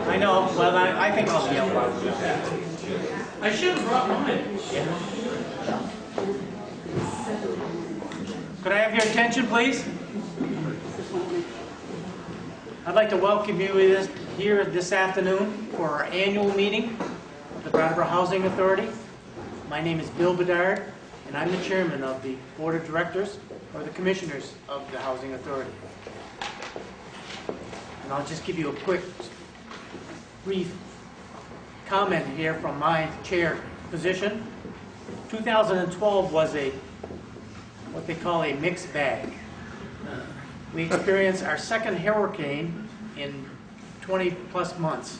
I know. Well, I think I'll be able to. I should have brought mine. Could I have your attention, please? I'd like to welcome you here this afternoon for our annual meeting of the Brattleboro Housing Authority. My name is Bill Bedard, and I'm the chairman of the Board of Directors, or the Commissioners of the Housing Authority. And I'll just give you a quick, brief comment here from my chair position. 2012 was what they call a mixed bag. We experienced our second hurricane in 20 plus months,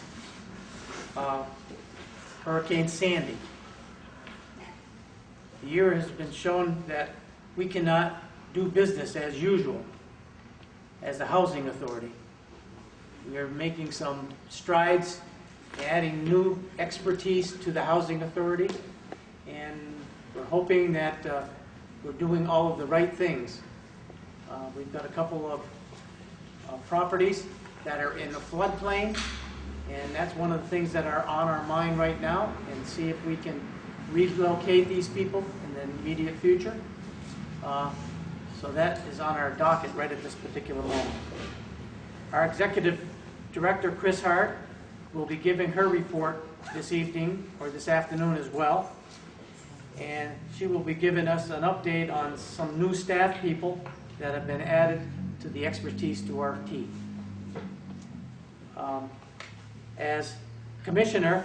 Hurricane Sandy. The year has been shown that we cannot do business as usual as the Housing Authority. We are making some strides, adding new expertise to the Housing Authority, and we're hoping that we're doing all of the right things. We've got a couple of properties that are in the floodplain, and that's one of the things that are on our mind right now, and see if we can relocate these people in the immediate future. So that is on our docket right at this particular moment. Our Executive Director, Chris Hart, will be giving her report this evening, or this afternoon as well. And she will be giving us an update on some new staff people that have been added to the expertise to our team. As Commissioner,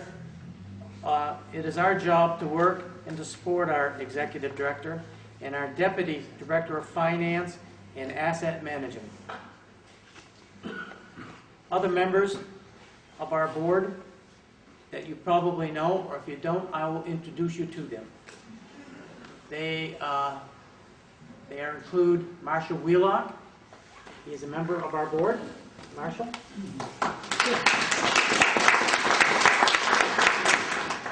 it is our job to work and to support our Executive Director and our Deputy Director of Finance and Asset Management. Other members of our board that you probably know, or if you don't, I will introduce you to them. They include Marshall Wheelock. He is a member of our board. Marshall.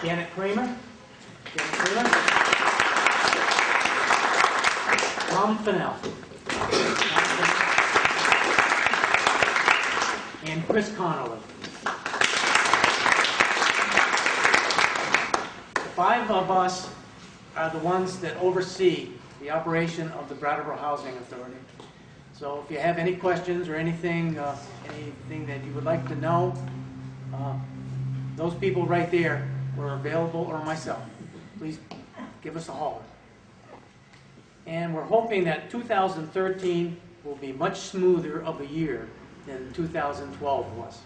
Janet Kramer. Tom Fennell. And Chris Connolly. The five of us are the ones that oversee the operation of the Brattleboro Housing Authority. So if you have any questions or anything that you would like to know, those people right there were available, or myself. Please give us a holler. And we're hoping that 2013 will be much smoother of a year than 2012 was.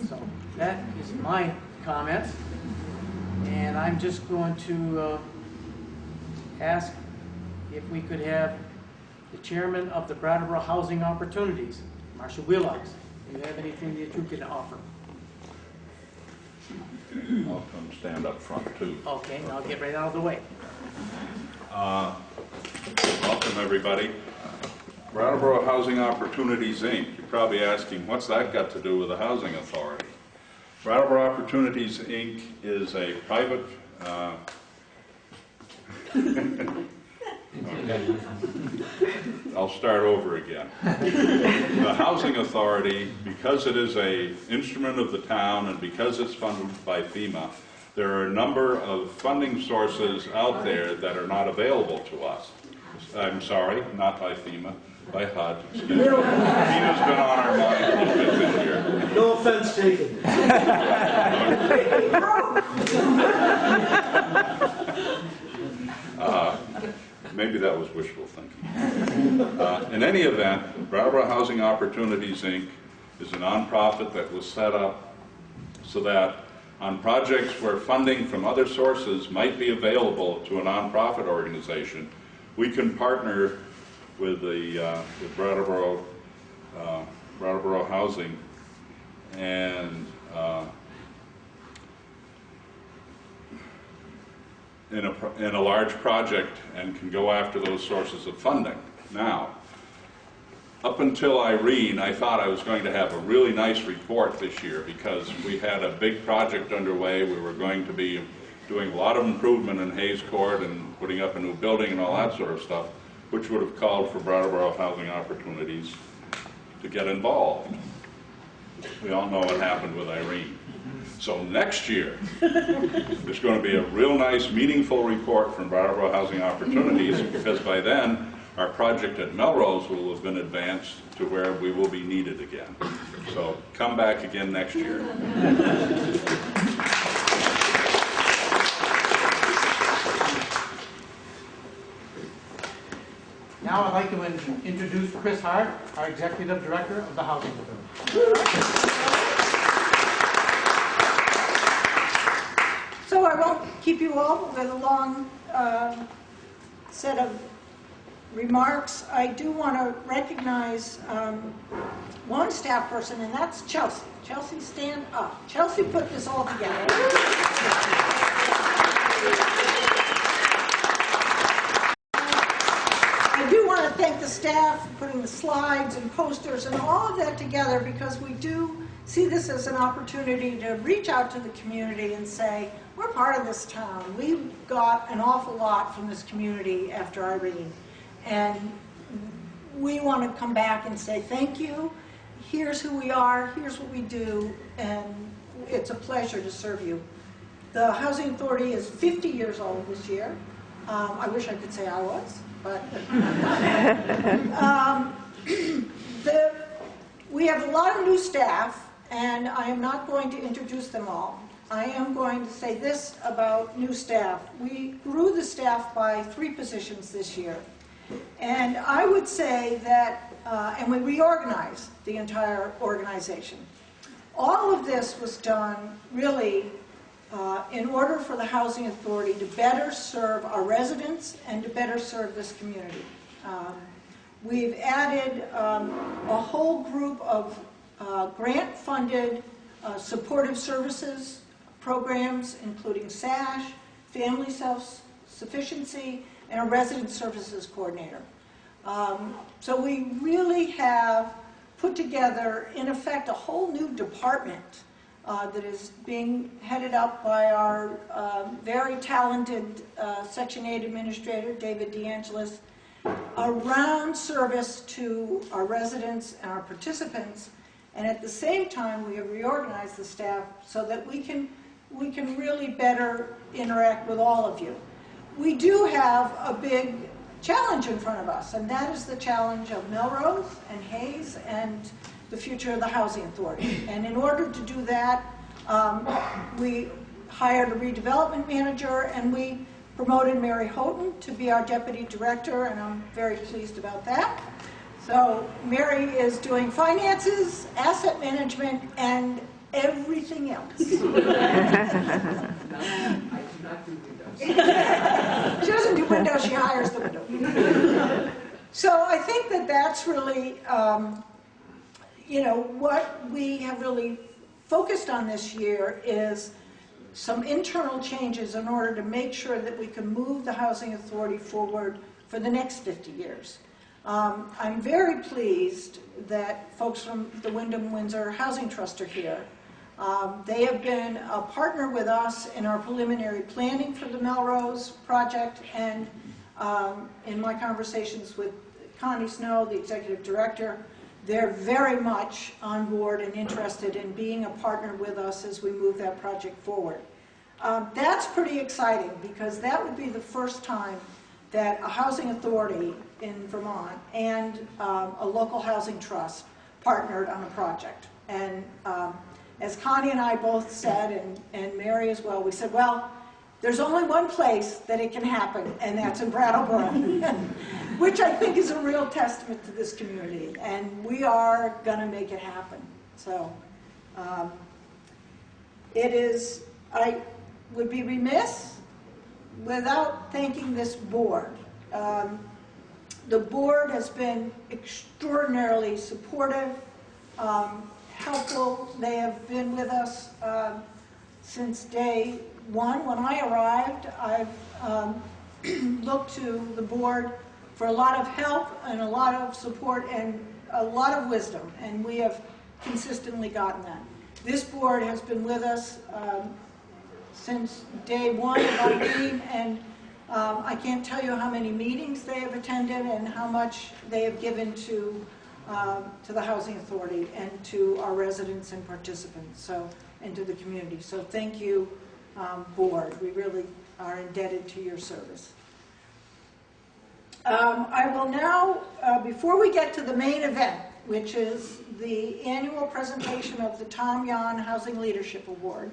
So that is my comments. And I'm just going to ask if we could have the chairman of the Brattleboro Housing Opportunities, Marcia Wheelox. Do you have anything that you can offer? I'll come stand up front too. Okay, and I'll get right out of the way. Welcome everybody. Brattleboro Housing Opportunities, Inc. You're probably asking, what's that got to do with the Housing Authority? Brattleboro Opportunities, Inc. is a private... Okay. I'll start over again. The Housing Authority, because it is an instrument of the town and because it's funded by FEMA, there are a number of funding sources out there that are not available to us. I'm sorry, not by FEMA, by HUD. Excuse me. FEMA's been on our mind a little bit this year. No offense taken. Maybe that was wishful thinking. In any event, Brattleboro Housing Opportunities, Inc. is a nonprofit that was set up so that on projects where funding from other sources might be available to a nonprofit organization, we can partner with with Brattleboro Housing and in a large project and can go after those sources of funding. Now, up until Irene, I thought I was going to have a really nice report this year because we had a big project underway. We were going to be doing a lot of improvement in Hayes Court and putting up a new building and all that sort of stuff, which would have called for Brattleboro Housing Opportunities to get involved. We all know what happened with Irene. So next year, there's going to be a real nice, meaningful report from Brattleboro Housing Opportunities because by then, our project at Melrose will have been advanced to where we will be needed again. So come back again next year. Now I'd like to introduce Chris Hart, our Executive Director of the Housing Authority. So I won't keep you all with a long set of remarks. I do want to recognize one staff person, and that's Chelsea. Chelsea, stand up. Chelsea put this all together. I do want to thank the staff for putting the slides and posters and all of that together because we do see this as an opportunity to reach out to the community and say, we're part of this town. We got an awful lot from this community after Irene. And we want to come back and say thank you. Here's who we are. Here's what we do. And it's a pleasure to serve you. The Housing Authority is 50 years old this year. I wish I could say I was, but we have a lot of new staff, and I am not going to introduce them all. I am going to say this about new staff. We grew the staff by 3 positions this year. And I would say that, and we reorganized the entire organization. All of this was done really in order for the Housing Authority to better serve our residents and to better serve this community. We've added a whole group of grant-funded supportive services programs, including SASH, Family Self-Sufficiency, and a Resident Services Coordinator. So we really have put together, in effect, a whole new department that is being headed up by our very talented Section 8 Administrator, David DeAngelis, around service to our residents and our participants. And at the same time, we have reorganized the staff so that we can really better interact with all of you. We do have a big challenge in front of us, and that is the challenge of Melrose and Hayes and the future of the Housing Authority. And in order to do that, we hired a redevelopment manager, and we promoted Mary Houghton to be our deputy director, and I'm very pleased about that. So Mary is doing finances, asset management, and everything else. office. She doesn't do windows, she hires the window. So I think that that's really, what we have really focused on this year is some internal changes in order to make sure that we can move the Housing Authority forward for the next 50 years. I'm very pleased that folks from the Wyndham-Windsor Housing Trust are here. They have been a partner with us in our preliminary planning for the Melrose project, and in my conversations with Connie Snow, the executive director, they're very much on board and interested in being a partner with us as we move that project forward. That's pretty exciting because that would be the first time that a housing authority in Vermont and a local housing trust partnered on a project. And as Connie and I both said, and Mary as well, we said, well, there's only one place that it can happen, and that's in Brattleboro, which I think is a real testament to this community, and we are going to make it happen. So I would be remiss without thanking this board. The board has been extraordinarily supportive, helpful. They have been with us since day one. When I arrived, I've looked to the board for a lot of help and a lot of support and a lot of wisdom, and we have consistently gotten that. This board has been with us since day one of Irene, and I can't tell you how many meetings they have attended and how much they have given to the Housing Authority and to our residents and participants, and to the community. So thank you, board. We really are indebted to your service. I will now, before we get to the main event, which is the annual presentation of the Tom Yon Housing Leadership Award,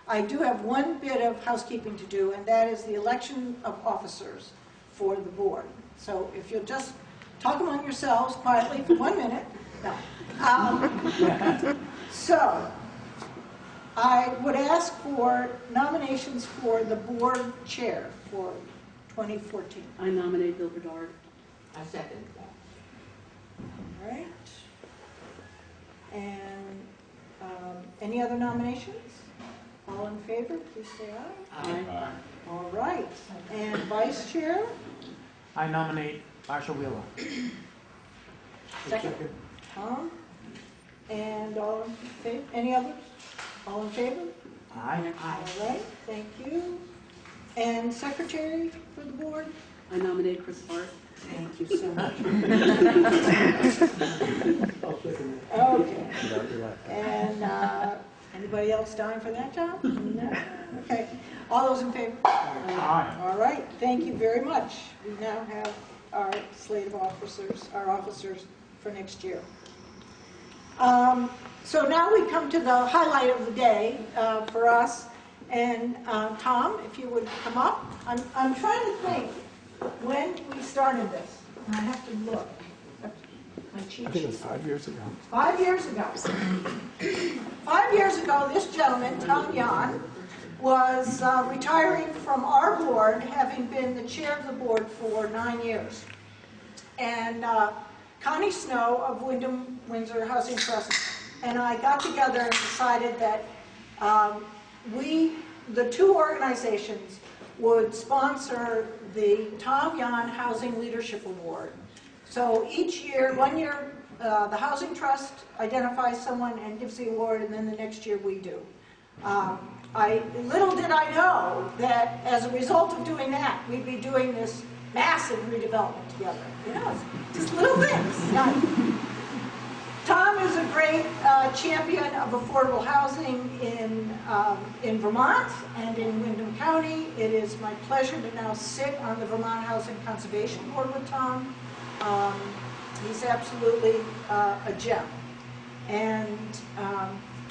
I do have one bit of housekeeping to do, and that is the election of officers for the board. So if you'll just talk among yourselves quietly for 1 minute. No. So I would ask for nominations for the board chair for 2014. I nominate Bill Bedard. I second that. All right. And any other nominations? All in favor, please say aye. Aye. All right. And vice chair? I nominate Marshall Wheeler. Second. Tom? And all in favor? Any others? All in favor? Aye. All right, thank you. And secretary for the board? I nominate Chris Hart. Thank you so much. Okay. And anybody else dying for that job? No? Okay. All those in favor? Aye. All right, thank you very much. We now have our slate of officers, our officers for next year. So now we come to the highlight of the day for us. And Tom, if you would come up. I'm trying to think when we started this. And I have to look. My cheat I think it was sheet. 5 years ago. 5 years ago. 5 years ago, this gentleman, Tom Yon, was retiring from our board, having been the chair of the board for 9 years. And Connie Snow of Wyndham-Windsor Housing Trust and I got together and decided that the two organizations, would sponsor the Tom Yon Housing Leadership Award. So each year, 1 year, the Housing Trust identifies someone and gives the award, and then the next year we do. Little did I know that as a result of doing that, we'd be doing this massive redevelopment together. You know, it's just little things. Tom is a great champion of affordable housing in Vermont and in Windham County. It is my pleasure to now sit on the Vermont Housing Conservation Board with Tom. He's absolutely a gem. And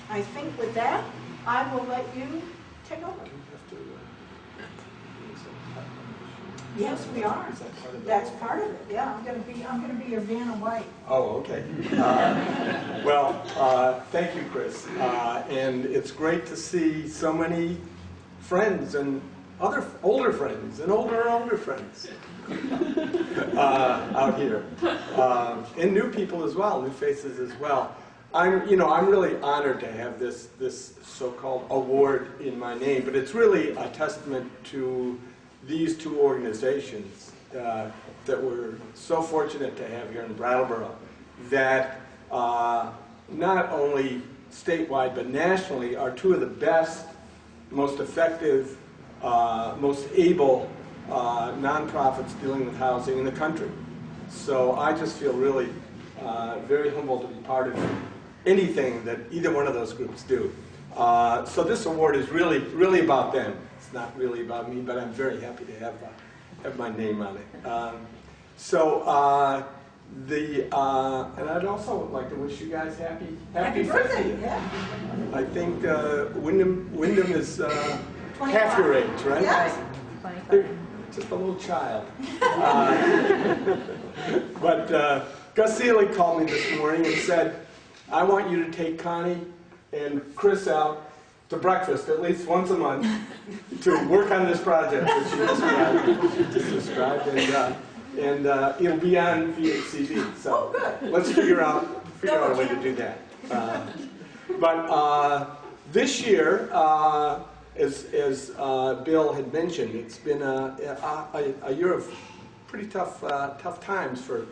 I think with that, I will let you take over. Yes, we are. That's part of it. Yeah, I'm gonna be your Vanna White. Oh, okay. Thank you, Chris. And it's great to see so many friends and other older friends and older friends out here, and new people as well, new faces as well. I'm really honored to have this so-called award in my name, but it's really a testament to these two organizations that we're so fortunate to have here in Brattleboro, that not only statewide but nationally are two of the best, most effective, most able nonprofits dealing with housing in the country. So I just feel really very humbled to be part of anything that either one of those groups do. So this award is really about them. It's not really about me, but I'm very happy to have my name on it. And I'd also like to wish you guys happy birthday. Yeah. I think Wyndham is half your age, right? Yes. Just a little child. But Gus Seeley called me this morning and said, I want you to take Connie and Chris out to breakfast at least once a month to work on this project that she just described. And it'll be on VHCV. So let's figure out a way to do that. But this year, as Bill had mentioned, it's been a year of pretty tough times for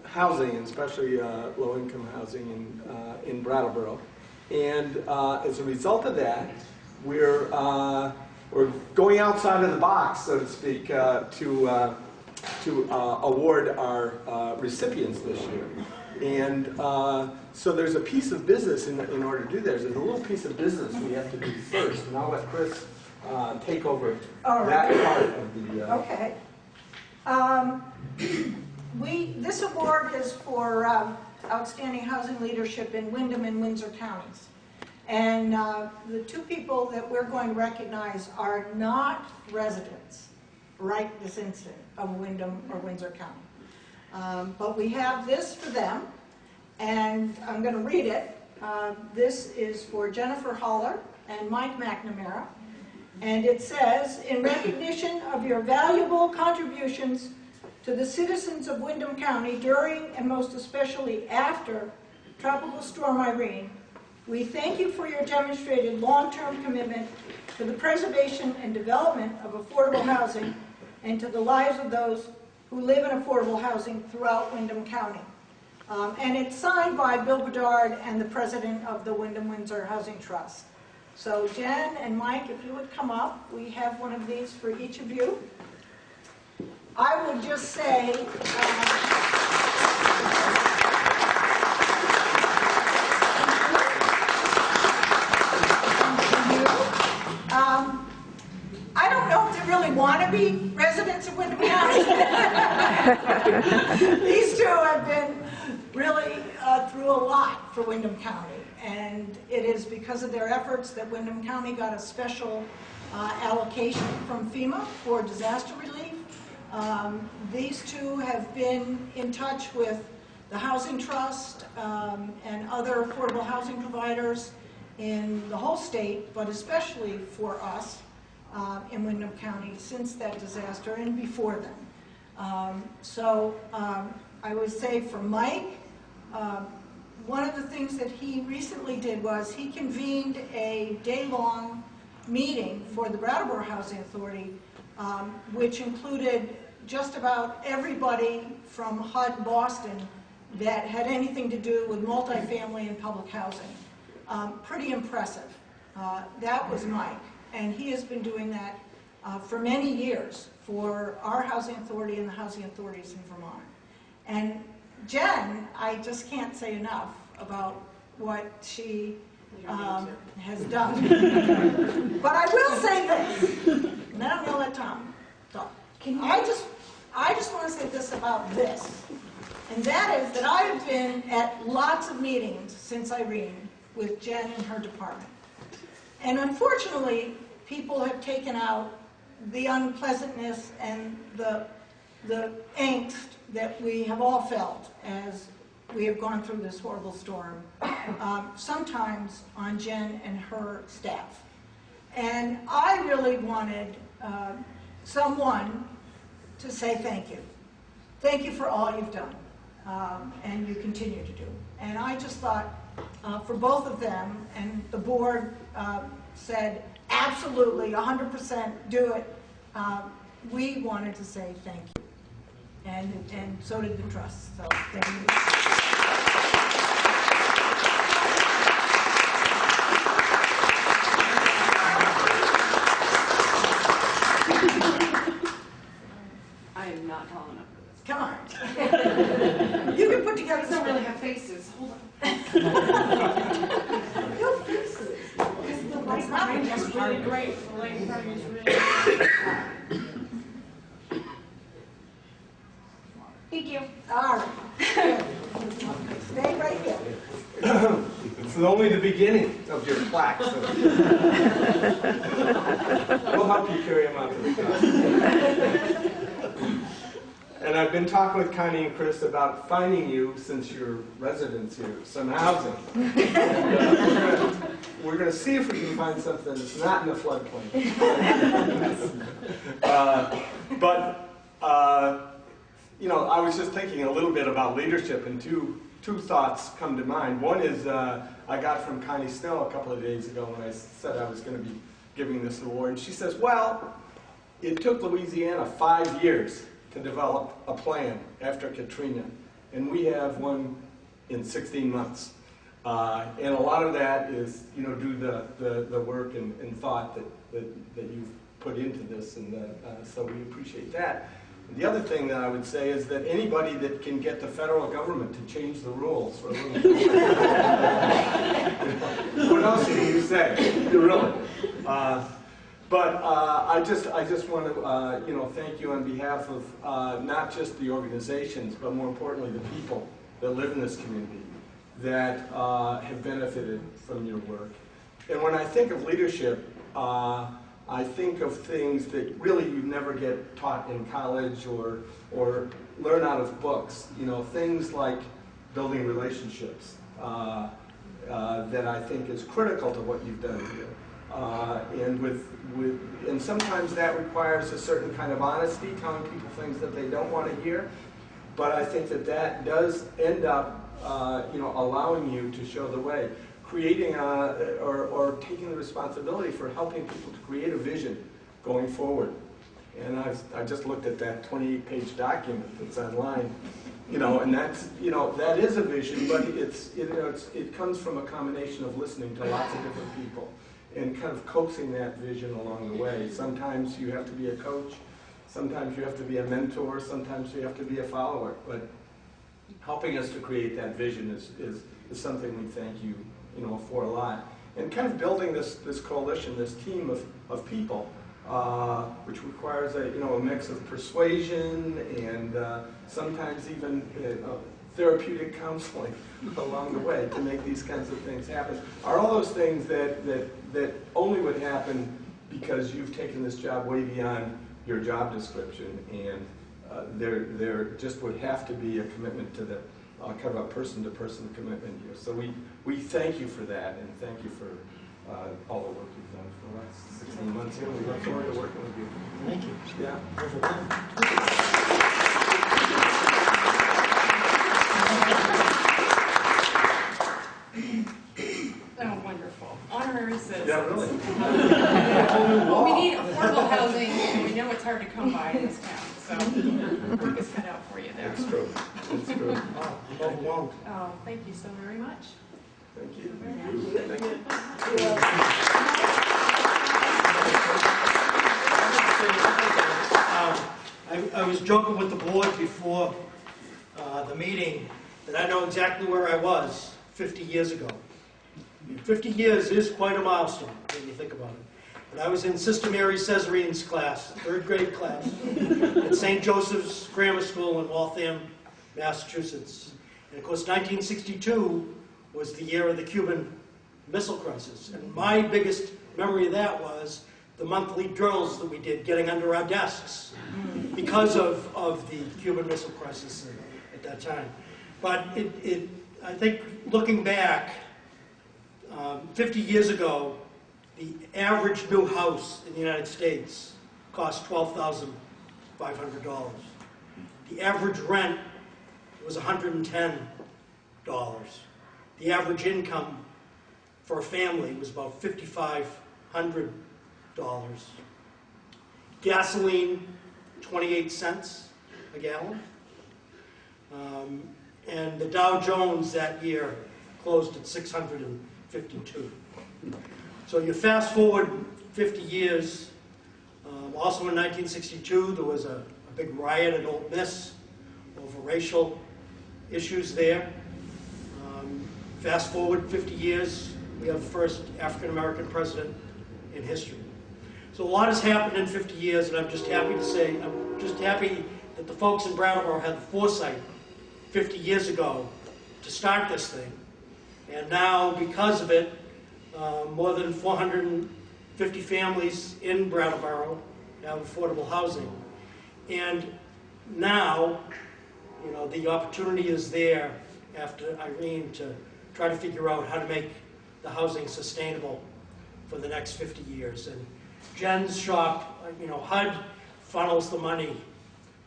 housing, and especially low-income housing in Brattleboro. And as a result of that, we're going outside of the box, so to speak, to award our recipients this year. And so there's a piece of business in order to do that. There's a little piece of business we have to do first, and I'll let Chris take over that part of the... Okay. This award is for outstanding housing leadership in Wyndham and Windsor counties. And the two people that we're going to recognize are not residents right this instant of Wyndham or Windsor County. But we have this for them, and I'm going to read it. This is for Jennifer Holler and Mike McNamara. And it says, in recognition of your valuable contributions to the citizens of Wyndham County during and most especially after Tropical Storm Irene, we thank you for your demonstrated long-term commitment to the preservation and development of affordable housing and to the lives of those who live in affordable housing throughout Wyndham County. And it's signed by Bill Bedard and the president of the Wyndham Windsor Housing Trust. So Jen and Mike, if you would come up, we have one of these for each of you. I would just say, I don't know if they really want to be residents of Wyndham County. These two have been really through a lot for Wyndham County, and it is because of their efforts that Wyndham County got a special allocation from FEMA for disaster relief. These two have been in touch with the Housing Trust and other affordable housing providers in the whole state, but especially for us in Wyndham County since that disaster and before then. I would say for Mike, one of the things that he recently did was he convened a day-long meeting for the Brattleboro Housing Authority, which included just about everybody from HUD Boston that had anything to do with multifamily and public housing. Pretty impressive. That was Mike, and he has been doing that for many years for our housing authority and the housing authorities in Vermont. And Jen, I just can't say enough about what she has done. But I will say this, and then I'm going to let Tom talk. I just want to say this about this, and that is that I have been at lots of meetings since Irene with Jen and her department. And unfortunately, people have taken out the unpleasantness and the angst that we have all felt as we have gone through this horrible storm, sometimes on Jen and her staff. And I really wanted someone to say thank you. Thank you for all you've done, and you continue to do. And I just thought, for both of them, and the board said, absolutely, 100% do it, we wanted to say thank you. And so did the trust, so thank you. I am not tall enough for this. Come on. You can put together These don't some really have faces. Hold on. no faces. It's not just really great. The light in front of you is really Thank you. All right. Stay right here. It's only the beginning of your plaque, so we'll help you carry them out to the top. And I've been talking with Connie and Chris about finding you, since you're residents here, some housing. And, we're going to see if we can find something that's not in the floodplain. You know, I was just thinking a little bit about leadership, and two thoughts come to mind. One is I got from Connie Snow a couple of days ago when I said I was going to be giving this award, and she says, well, it took Louisiana 5 years to develop a plan after Katrina, and we have one in 16 months. And a lot of that is, you know, due to the work and thought that you've put into this, and so we appreciate that. The other thing that I would say is that anybody that can get the federal government to change the rules for a little bit. What else can you say? Really? I just want to you know, thank you on behalf of not just the organizations, but more importantly the people that live in this community that have benefited from your work. And when I think of leadership, I think of things that really you never get taught in college or learn out of books. You know, things like building relationships that I think is critical to what you've done here. And sometimes that requires a certain kind of honesty, telling people things that they don't want to hear. But I think that does end up, you know, allowing you to show the way. Creating or taking the responsibility for helping people to create a vision going forward. And I just looked at that 28-page document that's online, you know, and that's, you know, that is a vision, but it comes from a combination of listening to lots of different people and kind of coaxing that vision along the way. Sometimes you have to be a coach, sometimes you have to be a mentor, sometimes you have to be a follower, but helping us to create that vision is something we thank you, you know, for a lot. And kind of building this coalition, this team of people, which requires a mix of persuasion and sometimes even therapeutic counseling along the way to make these kinds of things happen, are all those things that only would happen because you've taken this job way beyond your job description, and there just would have to be a commitment to the kind of a person-to-person commitment here. So we thank you for that, and thank you for all the work you've done for the last 16 months here. We look forward to working with you. Thank you. Yeah. Oh, wonderful. Honorary citizens. Yeah, really. We need affordable housing, and we know it's hard to come by in this town, so work is cut out for you there. It's true. It's true. Oh, thank you so very much. Thank you. Thank you. I was joking with the board before the meeting that I know exactly where I was 50 years ago. 50 years is quite a milestone when you think about it. But I was in Sister Mary Caesarean's class, 3rd grade class, at St. Joseph's Grammar School in Waltham, Massachusetts. And of course, 1962 was the year of the Cuban Missile Crisis. And my biggest memory of that was the monthly drills that we did getting under our desks because of the Cuban Missile Crisis at that time. But I think looking back, 50 years ago, the average new house in the United States cost $12,500. The average rent was $110. The average income for a family was about $5,500. Gasoline, 28 cents a gallon. And the Dow Jones that year closed at 652. So you fast forward 50 years, also in 1962 there was a big riot at Ole Miss over racial issues there. Fast forward 50 years, we have the first African-American president in history. So a lot has happened in 50 years, and I'm just happy that the folks in Brattleboro had the foresight 50 years ago to start this thing. And now, because of it, more than 450 families in Brattleboro have affordable housing. And now, you know, the opportunity is there after Irene to try to figure out how to make the housing sustainable for the next 50 years. And Jen's shop, you know, HUD funnels the money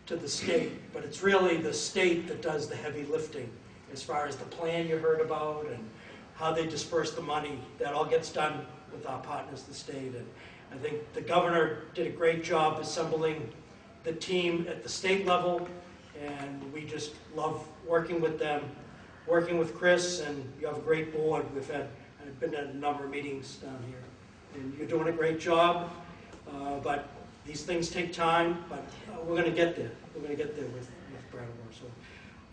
to the state, but it's really the state that does the heavy lifting as far as the plan you heard about and how they disperse the money. That all gets done with our partners, the state. And I think the governor did a great job assembling the team at the state level, and we just love working with them, working with Chris, and you have a great board. I've been at a number of meetings down here, and you're doing a great job, but these things take time, but we're going to get there. We're going to get there with Brattleboro. So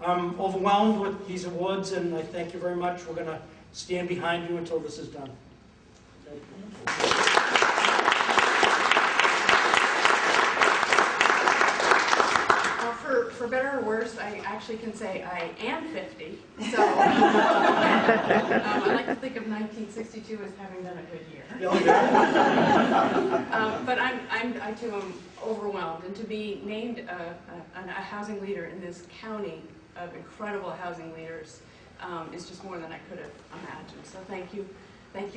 I'm overwhelmed with these awards, and I thank you very much. We're going to stand behind you until this is done. Thank you. For better or worse, I actually can say I am 50. So I like to think of 1962 as having been a good year. But I too am overwhelmed, and to be named a housing leader in this county of incredible housing leaders is just more than I could have imagined. So thank you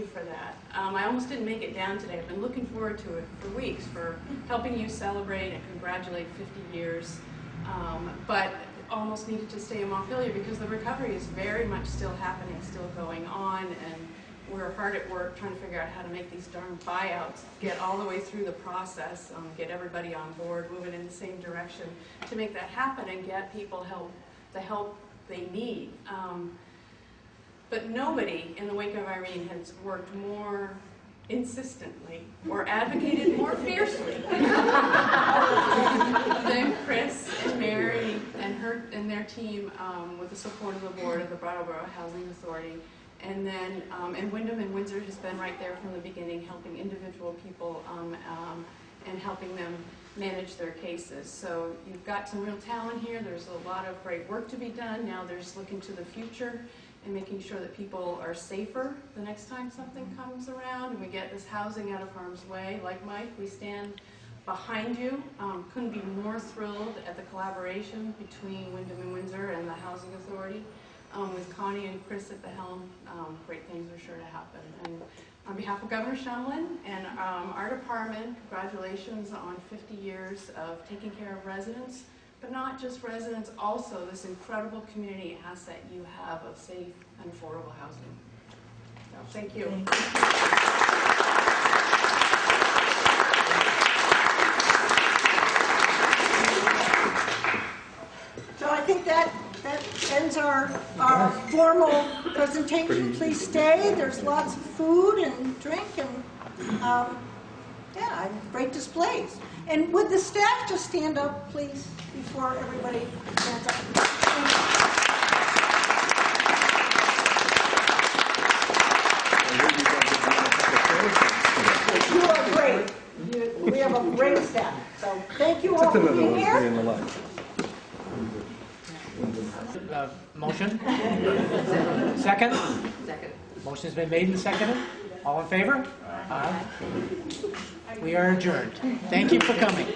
for that. I almost didn't make it down today. I've been looking forward to it for weeks, for helping you celebrate and congratulate 50 years. But almost needed to stay in Montpelier because the recovery is very much still happening, still going on, and we're hard at work trying to figure out how to make these darn buyouts get all the way through the process, get everybody on board, moving in the same direction to make that happen and get people the help they need. But nobody in the wake of Irene has worked more insistently or advocated more fiercely than Chris and Mary and their team with the support of the board of the Brattleboro Housing Authority. And then and Wyndham and Windsor has been right there from the beginning, helping individual people and helping them manage their cases. So you've got some real talent here. There's a lot of great work to be done. Now there's looking to the future and making sure that people are safer the next time something comes around and we get this housing out of harm's way. Like Mike, we stand behind you. Couldn't be more thrilled at the collaboration between Wyndham and Windsor and the Housing Authority. With Connie and Chris at the helm, great things are sure to happen. And on behalf of Governor Shumlin and our department, congratulations on 50 years of taking care of residents. But not just residents, also this incredible community asset you have of safe and affordable housing. So, thank you. So I think that ends our formal presentation. Please stay. There's lots of food and drink and yeah, great displays. And would the staff just stand up, please, before everybody stands up? You are great. We have a great staff. So thank you all for being here. Motion? Second? Second. Motion's been made and seconded. All in favor? Aye. We are adjourned. Thank you for coming.